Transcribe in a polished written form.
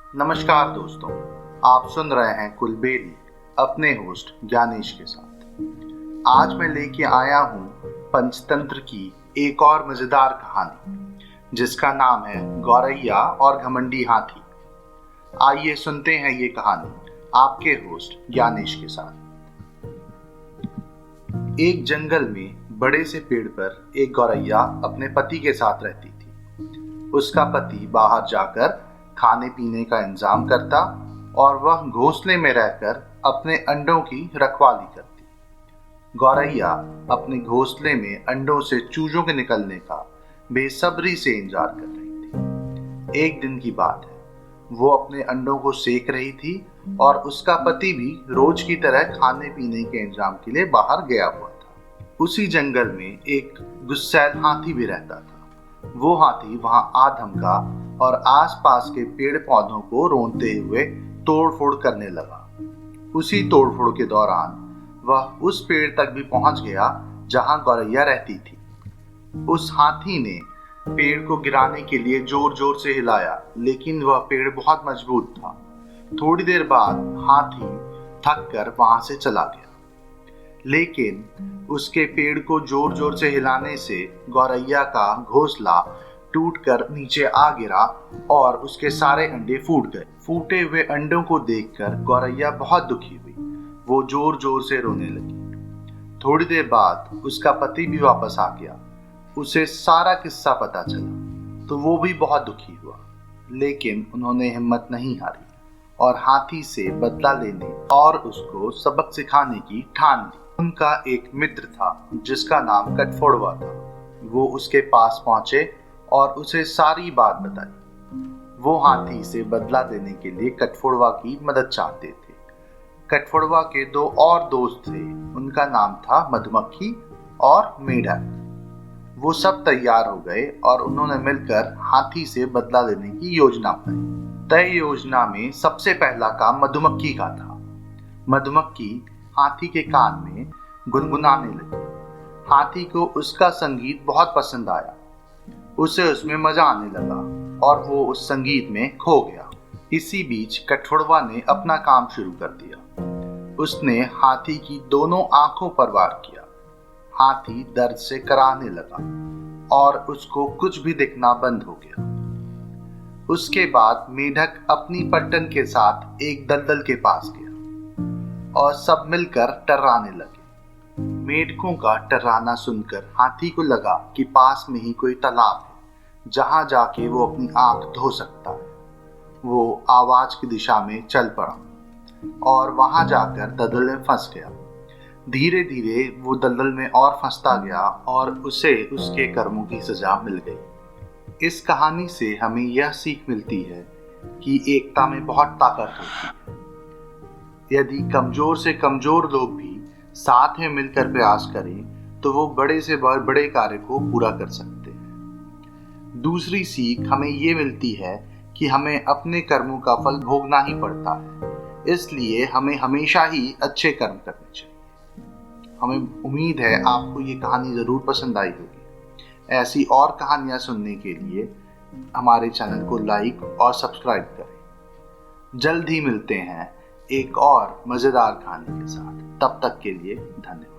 नमस्कार दोस्तों, आप सुन रहे हैं कुलबेली अपने होस्ट ज्ञानेश के साथ। आज मैं लेके आया हूँ पंचतंत्र की एक और मजेदार कहानी जिसका नाम है गौरैया और घमंडी हाथी। आइए सुनते हैं ये कहानी आपके होस्ट ज्ञानेश के साथ। एक जंगल में बड़े से पेड़ पर एक गौरैया अपने पति के साथ रहती थी। उसका पति बाहर जाकर खाने पीने का इंतजाम करता और वह घोंसले में रहकर अपने अंडों की रखवाली करती। गौरैया अपने घोंसले में अंडों से चूजों के निकलने का बेसब्री से इंतजार कर रही थी। एक दिन की बात है, वो अपने अंडों को सेक रही थी और उसका पति भी रोज की तरह खाने पीने के इंतजाम के लिए बाहर गया हुआ था। उसी जंगल में एक गुस्सैल हाथी भी रहता था। वो हाथी वहां आ धमका और आसपास के पेड़ पौधों को रोंदते हुए तोड़फोड़ करने लगा। उसी तोड़फोड़ के दौरान वह उस पेड़ तक भी पहुंच गया जहां गौरैया रहती थी। उस हाथी ने पेड़ को गिराने के लिए जोर जोर से हिलाया, लेकिन वह पेड़ बहुत मजबूत था। थोड़ी देर बाद हाथी थक कर वहां से चला गया, लेकिन उसके पेड़ को जोर जोर से हिलाने से गौरैया का घोंसला टूटकर नीचे आ गिरा और उसके सारे अंडे फूट गए। फूटे हुए अंडों को देखकर गौरैया बहुत दुखी हुई। वो जोर जोर से रोने लगी। थोड़ी देर बाद उसका पति भी वापस आ गया। उसे सारा किस्सा पता चला तो वो भी बहुत दुखी हुआ, लेकिन उन्होंने हिम्मत नहीं हारी और हाथी से बदला लेने और उसको सबक सिखाने की ठान ली। उनका एक मित्र था जिसका नाम कटफोड़वा था। वो उसके पास पहुंचे और उसे सारी बात बताई। वो हाथी से बदला देने के लिए कटफोड़वा की मदद चाहते थे। कटफोड़वा के दो और दोस्त थे, उनका नाम था मधुमक्खी और मेढक। वो सब तैयार हो गए और उन्होंने मिलकर हाथी से बदला लेने की योजना बनाई। तय योजना में सबसे पहला काम मधुमक्खी का था। मधुमक्खी हाथी के कान में गुनगुनाने लगी। हाथी को उसका संगीत बहुत पसंद आया। उसे उसमें मजा आने लगा और वो उस संगीत में खो गया। इसी बीच कठफोड़वा ने अपना काम शुरू कर दिया। उसने हाथी की दोनों आंखों पर वार किया। हाथी दर्द से कराहने लगा और उसको कुछ भी दिखना बंद हो गया। उसके बाद मेढक अपनी पट्टन के साथ एक दलदल के पास गया और सब मिलकर टर्राने लगे। मेढकों का टर्राना सुनकर हाथी को लगा कि पास में ही कोई तालाब है जहां जाके वो अपनी आंख धो सकता है। वो आवाज की दिशा में चल पड़ा और वहां जाकर दलदल में फंस गया। धीरे धीरे वो दलदल में और फंसता गया और उसे उसके कर्मों की सजा मिल गई। इस कहानी से हमें यह सीख मिलती है कि एकता में बहुत ताकत होती है। यदि कमजोर से कमजोर लोग भी साथ में मिलकर प्रयास करें तो वो बड़े से बड़े कार्य को पूरा कर सकते हैं। दूसरी सीख हमें ये मिलती है कि हमें अपने कर्मों का फल भोगना ही पड़ता है, इसलिए हमें हमेशा ही अच्छे कर्म करने चाहिए। हमें उम्मीद है आपको ये कहानी ज़रूर पसंद आई होगी। ऐसी और कहानियाँ सुनने के लिए हमारे चैनल को लाइक और सब्सक्राइब करें। जल्द ही मिलते हैं एक और मज़ेदार कहानी के साथ। तब तक के लिए धन्यवाद।